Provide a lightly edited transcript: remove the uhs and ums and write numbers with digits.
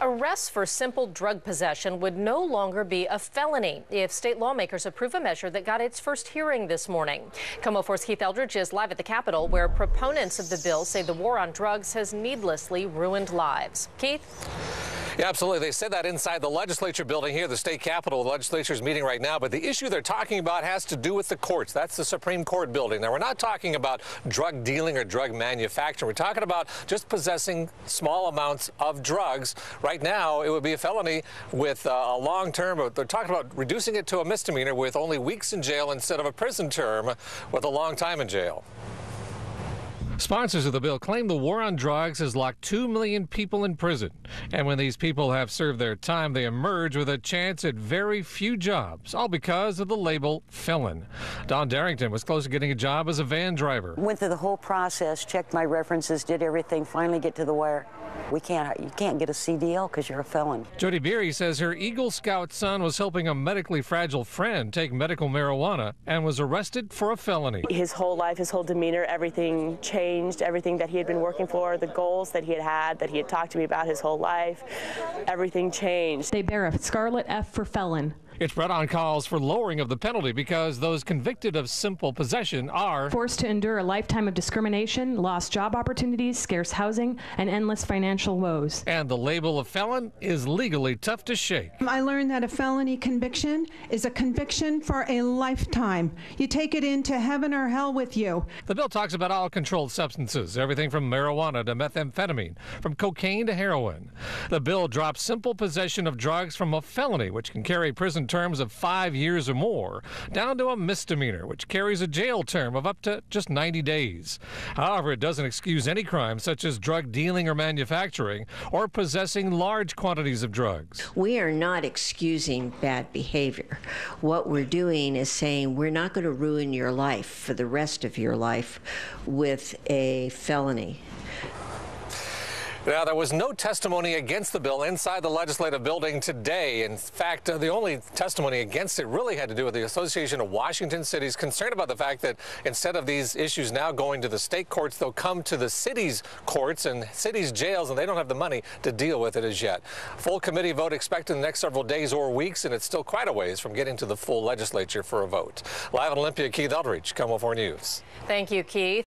Arrests for simple drug possession would no longer be a felony if state lawmakers approve a measure that got its first hearing this morning. KOMO 4's Keith Eldridge is live at the Capitol, where proponents of the bill say the war on drugs has needlessly ruined lives. Keith? Yeah, absolutely. They said that inside the legislature building here, the state capitol. The legislature is meeting right now, but the issue they're talking about has to do with the courts. That's the Supreme Court building. Now, we're not talking about drug dealing or drug manufacturing. We're talking about just possessing small amounts of drugs. Right now, it would be a felony with a long term, but they're talking about reducing it to a misdemeanor with only weeks in jail instead of a prison term with a long time in jail. Sponsors of the bill claim the war on drugs has locked 2 million people in prison. And when these people have served their time, they emerge with a chance at very few jobs, all because of the label felon. Don Darrington was close to getting a job as a van driver. Went through the whole process, checked my references, did everything, finally get to the wire. You can't get a CDL because you're a felon. Jody Beery says her Eagle Scout son was helping a medically fragile friend take medical marijuana and was arrested for a felony. His whole life, his whole demeanor, everything changed. Everything that he had been working for, the goals that he had that he had talked to me about his whole life, everything changed. They bear a scarlet F for felon. It's brought on calls for lowering of the penalty because those convicted of simple possession are forced to endure a lifetime of discrimination, lost job opportunities, scarce housing, and endless financial woes. And the label of felon is legally tough to shake. I learned that a felony conviction is a conviction for a lifetime. You take it into heaven or hell with you. The bill talks about all controlled substances, everything from marijuana to methamphetamine, from cocaine to heroin. The bill drops simple possession of drugs from a felony, which can carry prison terms of 5 years or more, down to a misdemeanor, which carries a jail term of up to just 90 days. However, it doesn't excuse any crime such as drug dealing or manufacturing or possessing large quantities of drugs. We are not excusing bad behavior. What we're doing is saying we're not going to ruin your life for the rest of your life with a felony. Now, there was no testimony against the bill inside the legislative building today. In fact, the only testimony against it really had to do with the Association of Washington Cities, concerned about the fact that instead of these issues now going to the state courts, they'll come to the city's courts and city's jails, and they don't have the money to deal with it as yet. Full committee vote expected in the next several days or weeks, and it's still quite a ways from getting to the full legislature for a vote. Live at Olympia, Keith Eldridge, KOMO 4 News. Thank you, Keith.